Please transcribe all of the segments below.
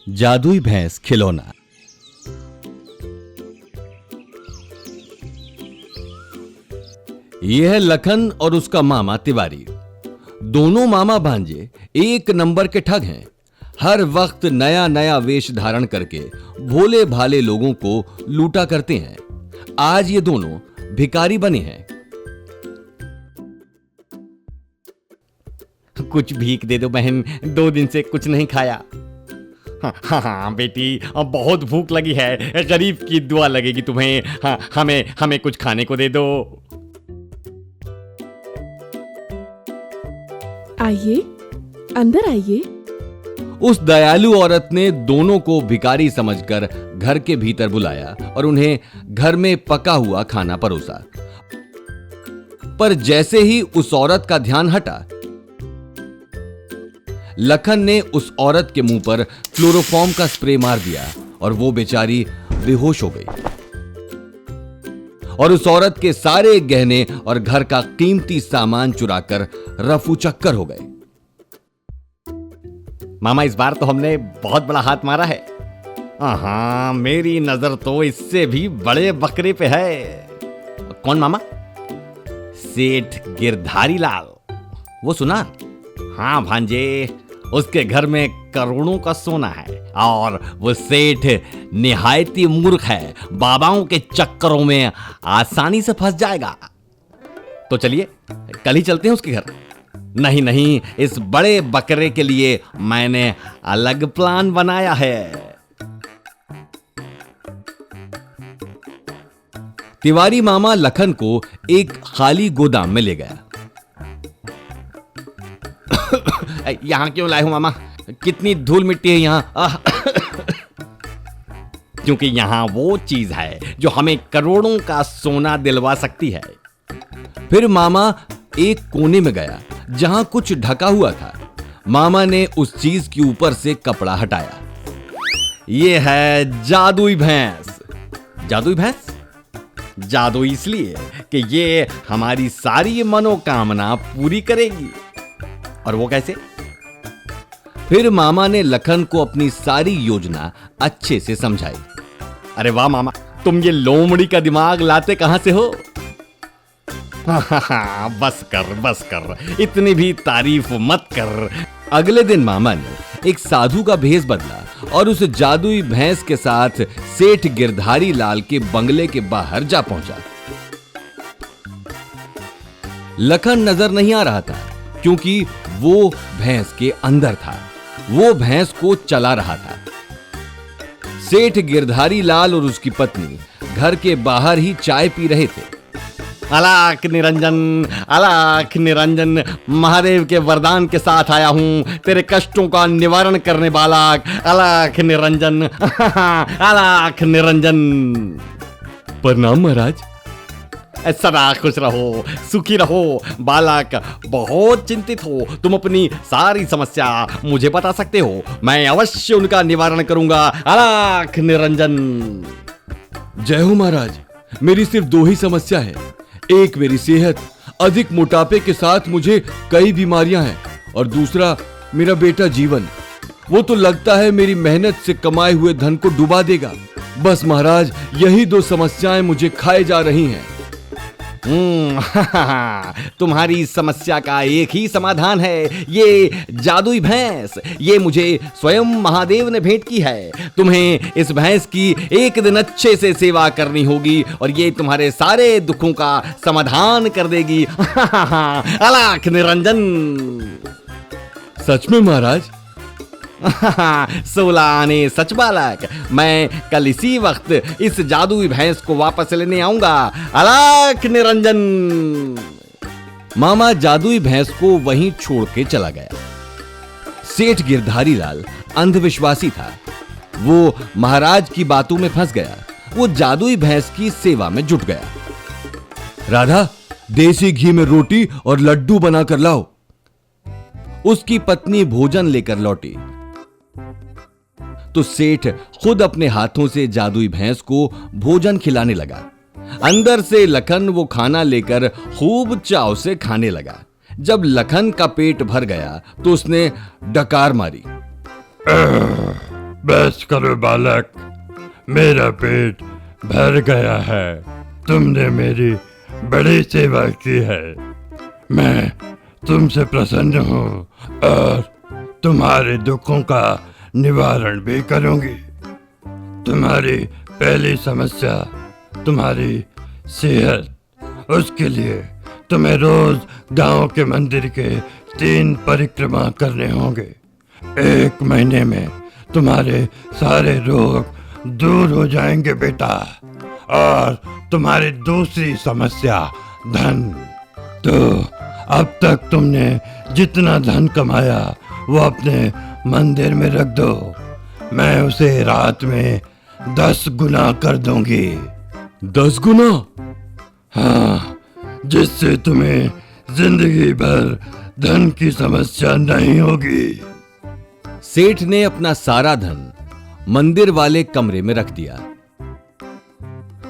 जादुई भैंस खिलौना। यह है लखन और उसका मामा तिवारी। दोनों मामा भांजे एक नंबर के ठग हैं। हर वक्त नया नया वेश धारण करके भोले भाले लोगों को लूटा करते हैं। आज ये दोनों भिखारी बने हैं। कुछ भीख दे दो बहन, 2 दिन से कुछ नहीं खाया। हाँ बेटी, बहुत भूख लगी है, गरीब की दुआ लगेगी तुम्हें। हाँ, हमें कुछ खाने को दे दो। आइए, अंदर आइए। उस दयालु औरत ने दोनों को भिखारी समझकर घर के भीतर बुलाया और उन्हें घर में पका हुआ खाना परोसा। पर जैसे ही उस औरत का ध्यान हटा, लखन ने उस औरत के मुंह पर क्लोरोफॉर्म का स्प्रे मार दिया और वो बेचारी बेहोश हो गई। और उस औरत के सारे गहने और घर का कीमती सामान चुराकर रफू चक्कर हो गए। मामा, इस बार तो हमने बहुत बड़ा हाथ मारा है। हाँ, मेरी नजर तो इससे भी बड़े बकरे पे है। कौन मामा? सेठ गिरधारी लाल, वो सुना? हाँ भांजे, उसके घर में करोड़ों का सोना है और वो सेठ निहायती मूर्ख है। बाबाओं के चक्करों में आसानी से फंस जाएगा। तो चलिए कल ही चलते हैं उसके घर। नहीं, इस बड़े बकरे के लिए मैंने अलग प्लान बनाया है। तिवारी मामा लखन को एक खाली गोदाम में ले गया। यहां क्यों लाए हो मामा? कितनी धूल मिट्टी है यहां। क्योंकि यहां वो चीज है जो हमें करोड़ों का सोना दिलवा सकती है। फिर मामा एक कोने में गया जहां कुछ ढका हुआ था। मामा ने उस चीज के ऊपर से कपड़ा हटाया। ये है जादुई भैंस। जादुई भैंस? जादू इसलिए कि ये हमारी सारी मनोकामना पूरी करेगी। और वो कैसे? फिर मामा ने लखन को अपनी सारी योजना अच्छे से समझाई। अरे वाह मामा, तुम ये लोमड़ी का दिमाग लाते कहां से हो? बस कर, इतनी भी तारीफ मत कर। अगले दिन मामा ने एक साधु का भेष बदला और उस जादुई भैंस के साथ सेठ गिरधारी लाल के बंगले के बाहर जा पहुंचा। लखन नजर नहीं आ रहा था क्योंकि वो भैंस के अंदर था। वो भैंस को चला रहा था। सेठ गिरधारी लाल और उसकी पत्नी घर के बाहर ही चाय पी रहे थे। अलाख निरंजन, अलाख निरंजन, महादेव के वरदान के साथ आया हूं, तेरे कष्टों का निवारण करने वाला। अलाख निरंजन, अलाख निरंजन। प्रणाम महाराज। सदा खुश रहो, सुखी रहो बालक। बहुत चिंतित हो तुम, अपनी सारी समस्या मुझे बता सकते हो, मैं अवश्य उनका निवारण करूंगा। अलाख निरंजन। जय हो महाराज। मेरी सिर्फ 2 ही समस्या है। एक मेरी सेहत, अधिक मोटापे के साथ मुझे कई बीमारियां हैं, और दूसरा मेरा बेटा जीवन। वो तो लगता है मेरी मेहनत से कमाए हुए धन को डुबा देगा। बस महाराज, यही 2 समस्याएं मुझे खाए जा रही हैं। तुम्हारी समस्या का एक ही समाधान है, ये जादुई भैंस। ये मुझे स्वयं महादेव ने भेंट की है। तुम्हें इस भैंस की एक दिन अच्छे से सेवा करनी होगी और ये तुम्हारे सारे दुखों का समाधान कर देगी। अलाख निरंजन। सच में महाराज? 16 आने सच बालक। मैं कल इसी वक्त इस जादुई भैंस को वापस लेने आऊंगा। अलाख निरंजन। मामा जादुई भैंस को वहीं छोड़ के चला गया। सेठ गिरधारी लाल अंधविश्वासी था। वो महाराज की बातों में फंस गया। वो जादुई भैंस की सेवा में जुट गया। राधा, देसी घी में रोटी और लड्डू बनाकर लाओ। उसकी पत्नी भोजन लेकर लौटी तो सेठ खुद अपने हाथों से जादुई भैंस को भोजन खिलाने लगा। अंदर से लखन वो खाना लेकर खूब चाव से खाने लगा। जब लखन का पेट भर गया तो उसने डकार मारी। बस करो बालक, मेरा पेट भर गया है। तुमने मेरी बड़ी सेवा की है। मैं तुमसे प्रसन्न हूँ और तुम्हारे दुखों का निवारण भी करूंगी। तुम्हारी पहली समस्या तुम्हारी सेहत, उसके लिए तुम्हें रोज गांव के मंदिर के 3 परिक्रमा करने होंगे। 1 महीने में तुम्हारे सारे रोग दूर हो जाएंगे बेटा। और तुम्हारी दूसरी समस्या धन, तो अब तक तुमने जितना धन कमाया वो अपने मंदिर में रख दो। मैं उसे रात में 10 गुना कर दूंगी। 10 गुना? हाँ, जिससे तुम्हें जिंदगी भर धन की समस्या नहीं होगी। सेठ ने अपना सारा धन मंदिर वाले कमरे में रख दिया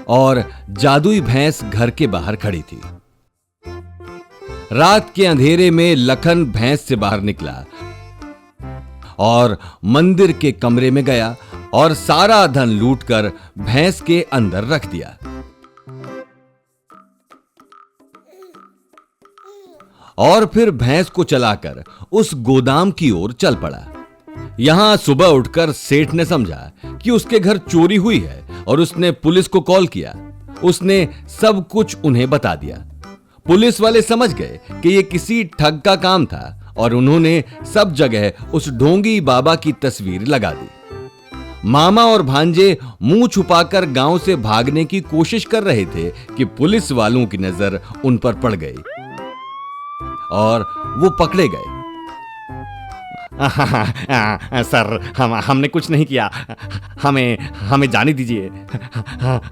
और जादुई भैंस घर के बाहर खड़ी थी। रात के अंधेरे में लखन भैंस से बाहर निकला और मंदिर के कमरे में गया और सारा धन लूटकर भैंस के अंदर रख दिया। और फिर भैंस को चलाकर उस गोदाम की ओर चल पड़ा। यहां सुबह उठकर सेठ ने समझा कि उसके घर चोरी हुई है और उसने पुलिस को कॉल किया। उसने सब कुछ उन्हें बता दिया। पुलिस वाले समझ गए कि यह किसी ठग का काम था और उन्होंने सब जगह उस ढोंगी बाबा की तस्वीर लगा दी। मामा और भांजे मुंह छुपाकर गांव से भागने की कोशिश कर रहे थे कि पुलिस वालों की नजर उन पर पड़ गई और वो पकड़े गए। सर, हमने कुछ नहीं किया। हमें जाने दीजिए।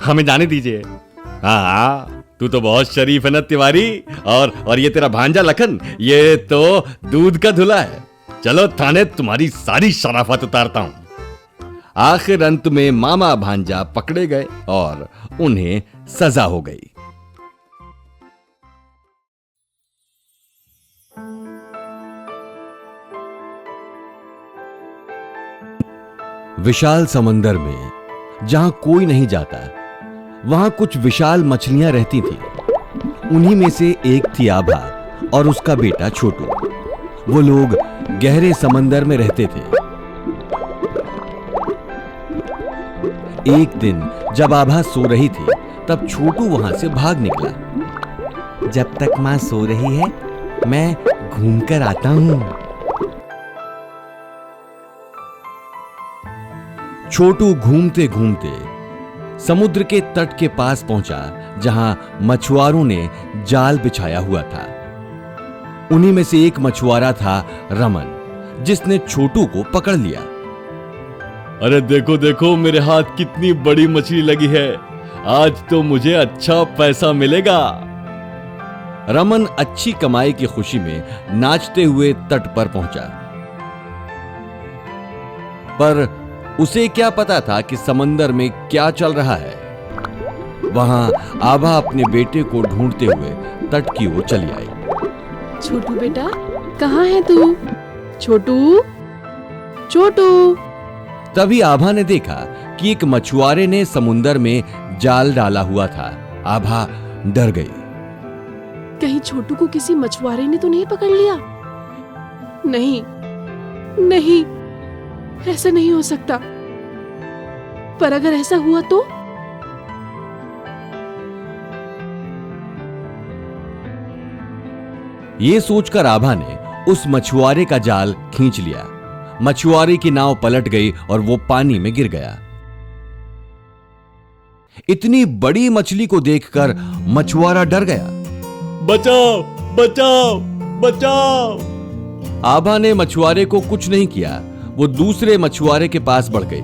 हमें जाने दीजिए। हाँ, तू तो बहुत शरीफ है ना तिवारी। और ये तेरा भांजा लखन, ये तो दूध का धुला है। चलो थाने तुम्हारी सारी शराफत उतारता हूं। आखिर अंत में मामा भांजा पकड़े गए और उन्हें सजा हो गई। विशाल समंदर में जहां कोई नहीं जाता, वहां कुछ विशाल मछलियां रहती थी। उन्हीं में से एक थी आभा और उसका बेटा छोटू। वो लोग गहरे समंदर में रहते थे। एक दिन जब आभा सो रही थी, तब छोटू वहां से भाग निकला। जब तक मां सो रही है, मैं घूमकर आता हूं। छोटू घूमते घूमते समुद्र के तट के पास पहुंचा, जहां मछुआरों ने जाल बिछाया हुआ था। उन्हीं में से एक मछुआरा था रमन, जिसने छोटू को पकड़ लिया। अरे देखो देखो, मेरे हाथ कितनी बड़ी मछली लगी है। आज तो मुझे अच्छा पैसा मिलेगा। रमन अच्छी कमाई की खुशी में नाचते हुए तट पर पहुंचा, पर उसे क्या पता था कि समंदर में क्या चल रहा है। वहां आभा अपने बेटे को ढूंढते हुए तट की ओर चली आई। छोटू बेटा, कहाँ है तू? छोटू, छोटू। तभी आभा ने देखा कि एक मछुआरे ने समुंदर में जाल डाला हुआ था। आभा डर गई। कहीं छोटू को किसी मछुआरे ने तो नहीं पकड़ लिया? नहीं, नहीं, ऐसा नहीं हो सकता। पर अगर ऐसा हुआ तो? ये सोचकर आभा ने उस मछुआरे का जाल खींच लिया। मछुआरे की नाव पलट गई और वो पानी में गिर गया। इतनी बड़ी मछली को देखकर मछुआरा डर गया। बचाओ, बचाओ, बचाओ। आभा ने मछुआरे को कुछ नहीं किया। वो दूसरे मछुआरे के पास बढ़ गई।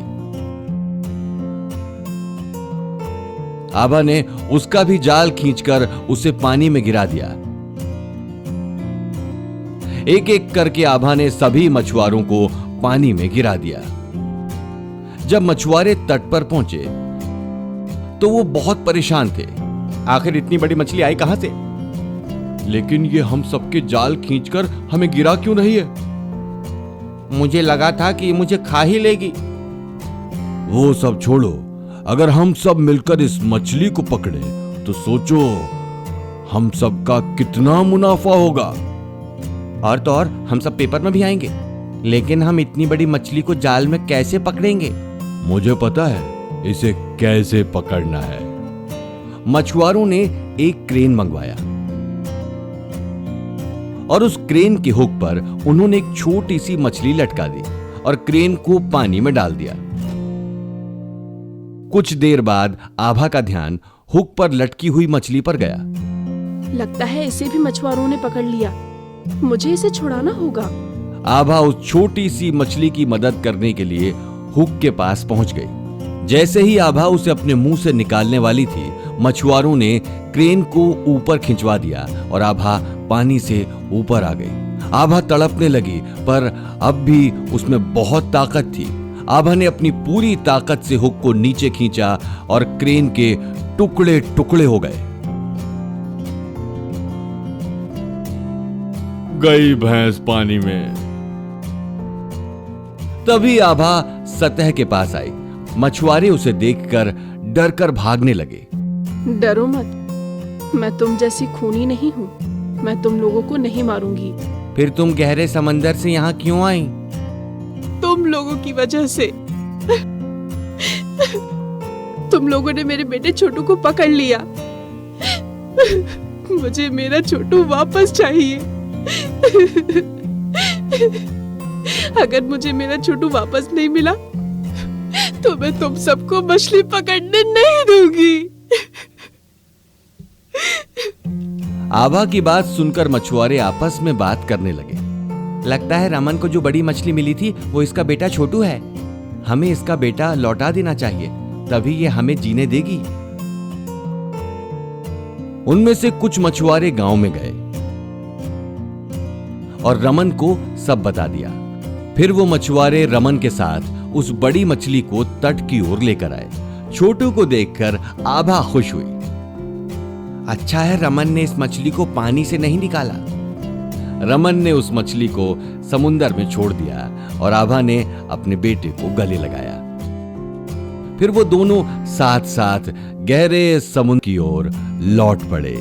आभा ने उसका भी जाल खींचकर उसे पानी में गिरा दिया। एक एक करके आभा ने सभी मछुआरों को पानी में गिरा दिया। जब मछुआरे तट पर पहुंचे तो वो बहुत परेशान थे। आखिर इतनी बड़ी मछली आई कहां से? लेकिन ये हम सबके जाल खींचकर हमें गिरा क्यों नहीं है? मुझे लगा था कि मुझे खा ही लेगी। वो सब छोड़ो, अगर हम सब मिलकर इस मछली को पकड़े तो सोचो हम सबका कितना मुनाफा होगा। और तो और हम सब पेपर में भी आएंगे। लेकिन हम इतनी बड़ी मछली को जाल में कैसे पकड़ेंगे? मुझे पता है इसे कैसे पकड़ना है। मछुआरों ने एक क्रेन मंगवाया और उस क्रेन के हुक पर उन्होंने एक छोटी सी मछली लटका दी और क्रेन को पानी में डाल दिया। कुछ देर बाद आभा का ध्यान हुक पर लटकी हुई मछली पर गया। लगता है इसे भी मछुआरों ने पकड़ लिया। मुझे इसे छुड़ाना होगा। आभा उस छोटी सी मछली की मदद करने के लिए हुक के पास पहुंच गई। जैसे ही आभा उसे अपने मुंह से निकालने वाली थी, मछुआरों ने क्रेन को ऊपर खिंचवा दिया और आभा पानी से ऊपर आ गई। आभा तड़पने लगी, पर अब भी उसमें बहुत ताकत थी। आभा ने अपनी पूरी ताकत से हुक को नीचे खींचा और क्रेन के टुकड़े टुकड़े हो गए। गई भैंस पानी में। तभी आभा सतह के पास आई। मछुआरे उसे देखकर डर कर भागने लगे। डरो मत, मैं तुम जैसी खूनी नहीं हूँ। मैं तुम लोगों को नहीं मारूंगी। फिर तुम गहरे समंदर से यहाँ क्यों आई? तुम लोगों की वजह से। तुम लोगों ने मेरे बेटे छोटू को पकड़ लिया। मुझे मेरा छोटू वापस चाहिए। अगर मुझे मेरा छोटू वापस नहीं मिला तो मैं तुम सबको मछली पकड़ने नहीं दूंगी। आभा की बात सुनकर मछुआरे आपस में बात करने लगे। लगता है रमन को जो बड़ी मछली मिली थी वो इसका बेटा छोटू है। हमें इसका बेटा लौटा देना चाहिए, तभी ये हमें जीने देगी। उनमें से कुछ मछुआरे गांव में गए और रमन को सब बता दिया। फिर वो मछुआरे रमन के साथ उस बड़ी मछली को तट की ओर लेकर आए। छोटू को देखकर आभा खुश हुई। अच्छा है रमन ने इस मछली को पानी से नहीं निकाला। रमन ने उस मछली को समुंदर में छोड़ दिया और आभा ने अपने बेटे को गले लगाया। फिर वो दोनों साथ साथ गहरे समुद्र की ओर लौट पड़े।